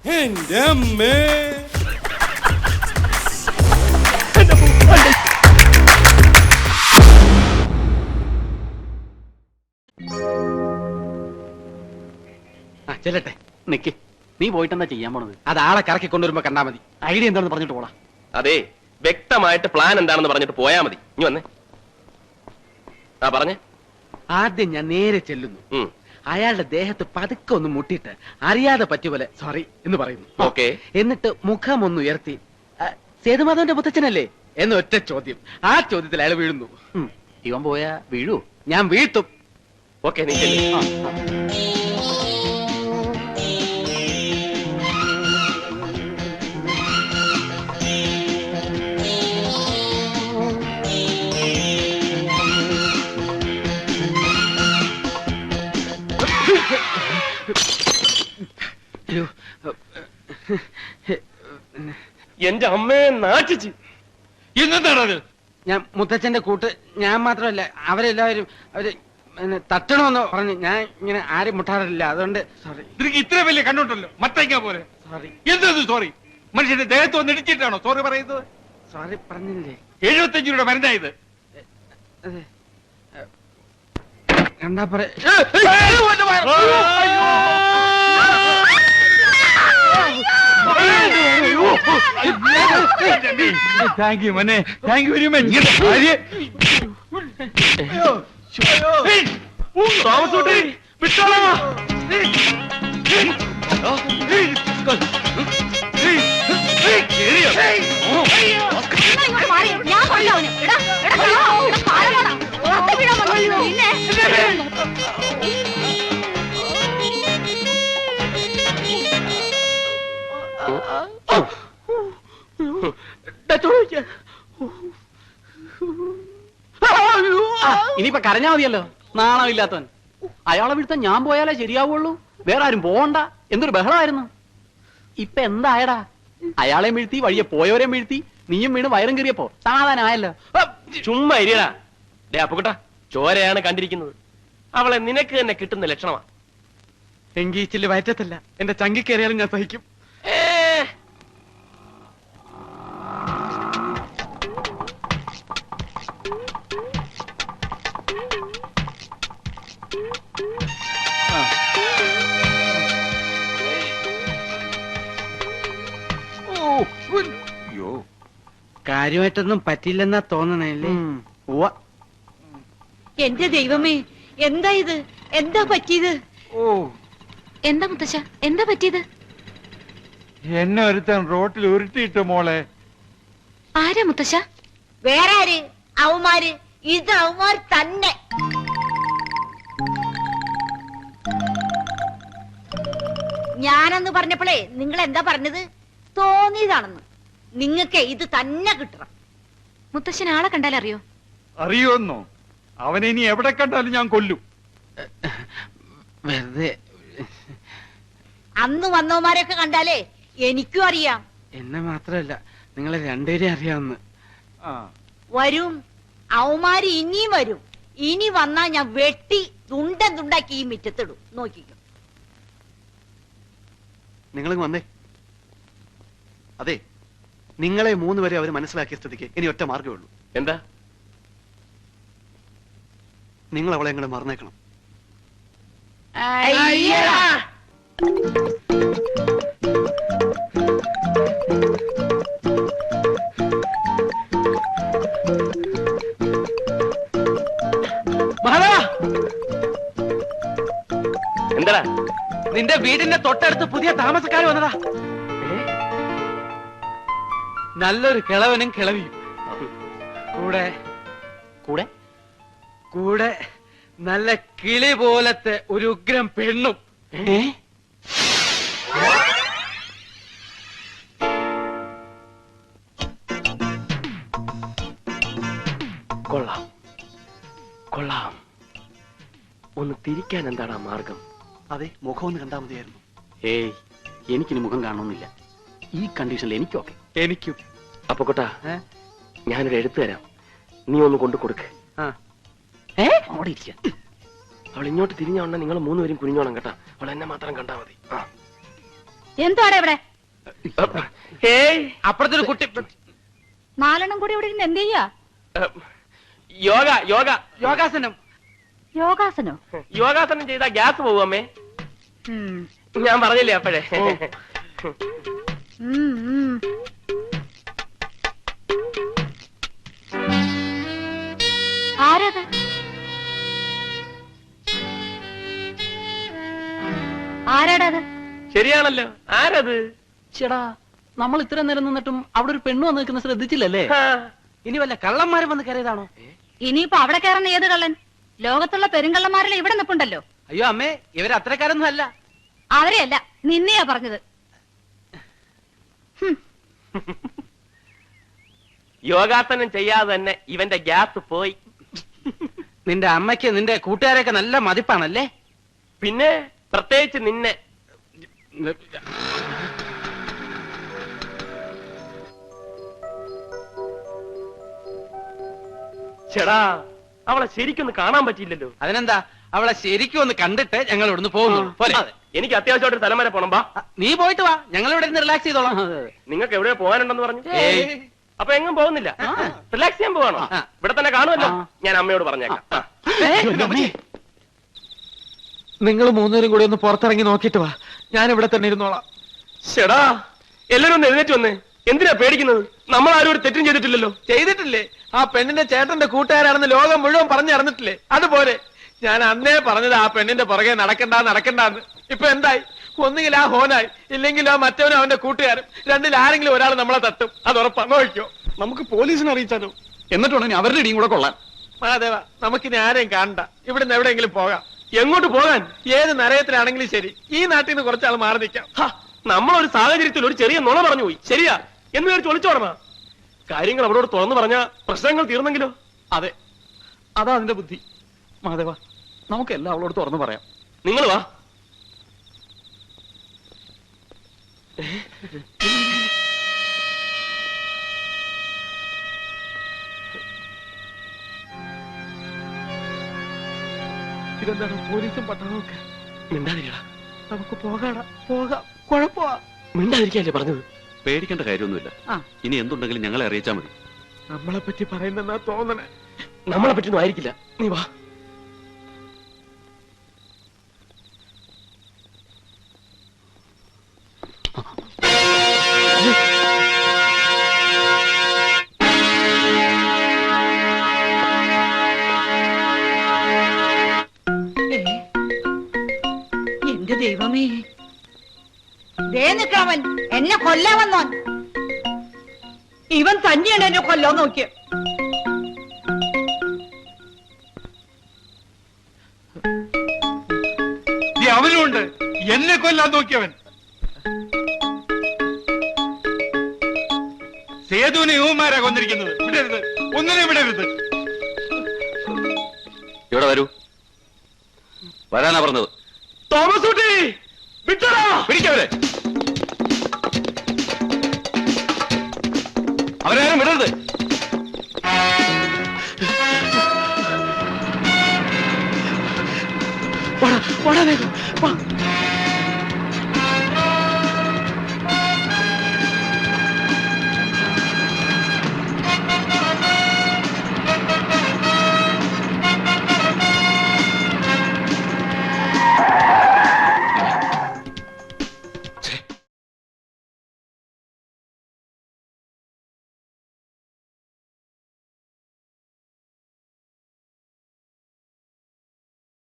എന്റെ അമ്മേ. ചെല്ലട്ടെ നിക്ക്. നീ പോയിട്ടെന്താ ചെയ്യാൻ പോണത്? അത് ആളെ കറക്കി കൊണ്ടുവരുമ്പോ കണ്ടാ മതി. ഐഡിയ എന്താണെന്ന് പറഞ്ഞിട്ട് പോടാ. അതെ, വ്യക്തമായിട്ട് പ്ലാൻ എന്താണെന്ന് പറഞ്ഞിട്ട് പോയാ മതി. ഇനി വന്നേ. ആ പറഞ്ഞേ. ആദ്യം ഞാൻ നേരെ ചെല്ലുന്നു. അയാളുടെ ദേഹത്ത് പതുക്കെ ഒന്ന് മുട്ടിയിട്ട് അറിയാതെ പറ്റുപോലെ സോറി എന്ന് പറയുന്നു. ഓക്കെ. എന്നിട്ട് മുഖം ഒന്ന് ഉയർത്തി സേതുമാധവന്റെ മുത്തച്ഛനല്ലേ എന്ന് ഒറ്റ ചോദ്യം. ആ ചോദ്യത്തിൽ അയാൾ വീഴുന്നു. ഇവൻ പോയാ വീഴൂ? ഞാൻ വീഴ്ത്തും. ഓക്കെ, നീ ചെല്ല്. എന്റെ അമ്മയെ നാട്ടിച്ച്. ഇന്നെന്താണത്? ഞാൻ മുത്തച്ഛന്റെ കൂട്ട് ഞാൻ മാത്രമല്ല അവരെല്ലാവരും അവര് തട്ടണമെന്ന് പറഞ്ഞു. ഞാൻ ഇങ്ങനെ ആരും മുട്ടാറില്ല, അതുകൊണ്ട് സോറി. നിനക്ക് ഇത്ര വലിയ കണ്ണുണ്ടല്ലോ, മത്തയ്ക്കാ പോലെ. സോറി. എന്തത് സോറി? മനുഷ്യന്റെ ദേഹത്ത് വന്ന് ഇടിച്ചിട്ടാണോ സോറി പറയുന്നത്? സോറി പറഞ്ഞില്ലേ? 75 രൂപയുടെ മരുന്നായത്. അതെ കണ്ടാ പറയാ. താങ്ക് യു മനെ, താങ്ക് യു വെരി മച്ച്. താമസോട്ടെ വിട്ടോളാ. ഇനിയിപ്പൊ കരഞ്ഞാ മതിയല്ലോ, നാണമില്ലാത്തവൻ. അയാളെ വീഴ്ത്താൻ ഞാൻ പോയാലേ ശരിയാവുള്ളൂ, വേറെ ആരും പോകണ്ട. എന്തൊരു ബഹളമായിരുന്നു. ഇപ്പൊ എന്തായടാ? അയാളെ വീഴ്ത്തി, വഴിയെ പോയവരെ വീഴ്ത്തി, നീയും വീണ് വയറും കയറിയപ്പോ സമാധാനമായല്ലോ. ചുമ്മാ ഇരിയടാ. ഡേ അപ്പുകുട്ടാ, ചോരയാണ് കണ്ടിരിക്കുന്നത്. അവളെ നിനക്ക് തന്നെ കിട്ടുന്ന ലക്ഷണമാ. എങ്കീച്ചില് വയറ്റത്തല്ല, എന്റെ ചങ്കി കയറിയാലും ഞാൻ സഹിക്കും. കാര്യമായിട്ടൊന്നും പറ്റില്ലെന്നാ തോന്നണല്ലേ? എന്റെ ദൈവമേ, എന്താ ഇത്? എന്താ പറ്റിയത്? എന്താ മുത്തശ്ശ, എന്താ പറ്റിയത്? എന്നെ ഒരുത്തൻ റോട്ടിൽ ഉരുട്ടിയിട്ട് മോളെ. ആരാ മുത്തശ്ശ? വേറെ ആര്? അവന്മാര്. ഇത് അവന്മാർ തന്നെ. ഞാനെന്ന് പറഞ്ഞപ്പോഴേ നിങ്ങൾ എന്താ പറഞ്ഞത്? തോന്നിയതാണെന്ന്. നിങ്ങക്ക് ഇത് തന്നെ കിട്ടണം. മുത്തശ്ശൻ ആളെ കണ്ടാലറിയോ? അറിയോന്നോ? അവനെ ഇനി എവിടെ കണ്ടാലും ഞാൻ കൊല്ലും. വെറുതെ. അന്ന് വന്നവന്മാരെയൊക്കെ കണ്ടാലേ എനിക്കും അറിയാം. എന്നെ മാത്രല്ല, നിങ്ങളെ രണ്ടുപേരെയും അറിയാവുന്ന. വരും, അവന്മാര് ഇനിയും വരും. ഇനി വന്നാ ഞാൻ വെട്ടി തുണ്ടൻ തുണ്ടാക്കി ഈ മിറ്റത്തിടും. നോക്കിക്കോ. നിങ്ങൾ വന്നേ. അതെ, നിങ്ങളെ 3 വരെ അവർ മനസ്സിലാക്കിയ സ്ഥിതിക്ക് ഇനി ഒറ്റ മാർഗ്ഗമേ ഉള്ളൂ. എന്താ? നിങ്ങൾ അവളെ എങ്ങനെ മറന്നേക്കണം. എന്താടാ? നിന്റെ വീടിന്റെ തൊട്ടടുത്ത് പുതിയ താമസക്കാർ വന്നതാ. നല്ലൊരു കിളവനും കിളവിയും കൂടെ കൂടെ കൂടെ നല്ല കിളി പോലത്തെ ഒരു ഉഗ്രം പെണ്ണും. കൊള്ളാം കൊള്ളാം. ഒന്ന് തിരിക്കാൻ എന്താണ് മാർഗം? അതെ, മുഖം ഒന്ന് കണ്ടാൽ മതിയായിരുന്നു. ഏയ്, എനിക്കിനി മുഖം കാണണമെന്നില്ല. ഈ കണ്ടീഷനിൽ എനിക്കൊക്കെ. എനിക്കും. അപ്പൊ കൊട്ടാ, ഞാനൊരു എഴുത്ത് തരാം, നീ ഒന്ന് കൊണ്ടു കൊടുക്ക്. അവിടെ ഇരിക്ക. അവൾ ഇങ്ങോട്ട് തിരിഞ്ഞോണ്ട നിങ്ങൾ 3 പേരും കുനിഞ്ഞോണം കേട്ടാ. അവൾ എന്നെ മാത്രം കണ്ടാ മതി. എന്താണ് ഇവിടെ? ഏയ് അപ്പുറത്തൊരു കുട്ടി നാലെണ്ണം കൂടി ഇവിടെ ഇരുന്ന് എന്ത് ചെയ്യാ? യോഗ യോഗ യോഗാസനം. യോഗാസനോ? യോഗാസനം ചെയ്താ ഗ്യാസ് പോകും അമ്മേ. ഞാൻ പറഞ്ഞില്ലേ അപ്പോഴേ. ആരത്? ആരാടത്? ശരിയാണല്ലോ, ആരത്? ചേടാ, നമ്മൾ ഇത്ര നേരം നിന്നിട്ടും അവിടെ ഒരു പെണ്ണ് വന്ന് നിൽക്കുന്ന ശ്രദ്ധിച്ചില്ലല്ലേ? ആ, ഇനി വല്ല കള്ളന്മാരും വന്ന് കയറിയതാണോ? ഇനിയിപ്പോ അവിടെ കയറുന്ന ഏത് കള്ളൻ? ലോകത്തുള്ള പെരുങ്കള്ളന്മാരെല്ലാം ഇവിടെ നിപ്പുണ്ടല്ലോ. അയ്യോ അമ്മേ, ഇവര് അത്രക്കാരൊന്നും അല്ല. അവരെയല്ല, നിന്നെയാ പറഞ്ഞത്. യോഗാസനം ചെയ്യാതെ തന്നെ ഇവന്റെ ഗ്യാസ് പോയി. നിന്റെ അമ്മയ്ക്ക് നിന്റെ കൂട്ടുകാരെയൊക്കെ നല്ല മതിപ്പാണല്ലേ? പിന്നെ പ്രത്യേകിച്ച് നിന്നെ. ചേടാ, അവളെ ശരിക്കൊന്ന് കാണാൻ പറ്റിയില്ലല്ലോ. അതിനെന്താ, അവളെ ശരിക്കും ഒന്ന് കണ്ടിട്ട് ഞങ്ങൾ ഇവിടുന്ന് പോകുന്നു പോലെ. അതെ, എനിക്ക് അത്യാവശ്യമായിട്ട് സ്ഥലം വരെ പോണം. ബാ, നീ പോയിട്ട് വാ, ഞങ്ങൾ ഇവിടെ നിന്ന് റിലാക്സ് ചെയ്തോളാം. നിങ്ങൾക്ക് എവിടെ പോകാനുണ്ടെന്ന് പറഞ്ഞു? ഏയ്. അപ്പൊ എങ്ങും പോകുന്നില്ല, റിലാക്സ് ചെയ്യാൻ പോവാണോ? ആ. ഇവിടെ തന്നെ കാണുമല്ലോ. ഞാൻ അമ്മയോട് പറഞ്ഞേക്കാം. ആ. നിങ്ങൾ മൂന്നുപേരും കൂടി ഒന്ന് പുറത്തിറങ്ങി നോക്കിട്ട് വാ, ഞാൻ ഇവിടെ തന്നെ ഇരുന്നോളാം. ചേടാ, എല്ലാരും ഒന്ന് എഴുന്നേറ്റ് വന്നേ. എന്തിനാ പേടിക്കുന്നത്? നമ്മൾ ആരും ഒരു തെറ്റും ചെയ്തിട്ടില്ലല്ലോ. ചെയ്തിട്ടില്ലേ? ആ പെണ്ണിന്റെ ചേട്ടന്റെ കൂട്ടുകാരാണെന്ന് ലോകം മുഴുവൻ പറഞ്ഞറിഞ്ഞിട്ടില്ലേ? അതുപോലെ ഞാൻ അന്നേ പറഞ്ഞത് ആ പെണ്ണിന്റെ പുറകെ നടക്കണ്ടാന്ന്. ഇപ്പൊ എന്തായി? ഒന്നുകിൽ ആ ഹോനായി, ഇല്ലെങ്കിൽ ആ മറ്റവനും അവന്റെ കൂട്ടുകാരും. രണ്ടിൽ ആരെങ്കിലും ഒരാൾ നമ്മളെ തട്ടും, അത് ഉറപ്പാ. നോക്കിക്കോ. നമുക്ക് പോലീസിനെ അറിയിച്ചാലോ? എന്നിട്ടാണ് അവരുടെ ഇടിയും കൂടെ കൊള്ളാൻ. മഹാദേവ, നമുക്കിനി ആരെയും കാണണ്ട. ഇവിടുന്ന് എവിടെയെങ്കിലും പോകാം. എങ്ങോട്ട് പോകാൻ? ഏത് നരയത്തിലാണെങ്കിലും ശരി, ഈ നാട്ടിൽ നിന്ന് കുറച്ചാൾ മാറി നിൽക്കാം. നമ്മളൊരു സാഹചര്യത്തിൽ ഒരു ചെറിയ നുണ പറഞ്ഞു പോയി. ശരിയാ എന്ന് വിചാരിച്ച് ഒളിച്ചോടമാ. കാര്യങ്ങൾ അവളോട് തുറന്നു പറഞ്ഞ പ്രശ്നങ്ങൾ തീർന്നെങ്കിലോ? അതെ, അതാ അതിന്റെ ബുദ്ധി. മഹാദേവ, നമുക്കെല്ലാം അവളോട് തുറന്നു പറയാം. നിങ്ങൾ വാ. ഇതെന്താണ് പോലീസും പട്ടാളവും ഒക്കെ? മിണ്ടാതിരിക്കടാ. നമുക്ക് പോകാടാ, പോകാം. കുഴപ്പമാ. മിണ്ടാതിരിക്കല്ലേ പറഞ്ഞത്? പേടിക്കേണ്ട കാര്യമൊന്നുമില്ല. ഇനി എന്തുണ്ടെങ്കിലും ഞങ്ങളെ അറിയിച്ചാൽ മതി. നമ്മളെ പറ്റി പറയുന്നെന്നാ തോന്നണേ. നമ്മളെ പറ്റിയൊന്നും ആയിരിക്കില്ല. നീ വാ. എന്റെ ദൈവമേ, ദേ നിൽക്കവൻ എന്നെ കൊല്ലാൻ വന്നോൻ. ഇവൻ തന്നെയാണ് എന്നെ കൊല്ലാൻ നോക്കിയ. അവനുണ്ട് എന്നെ കൊല്ലാൻ നോക്കിയവൻ. സേതുവിനെ യുവമാരാ കൊന്നിരിക്കുന്നത്. വിടരുത്, ഒന്നിനെ വിടരുത്. ഇവിടെ വരൂ. വരാനാ പറഞ്ഞത്. തോമസ് കുട്ടി, വിട്ടടാ. പിടിക്കവരെ.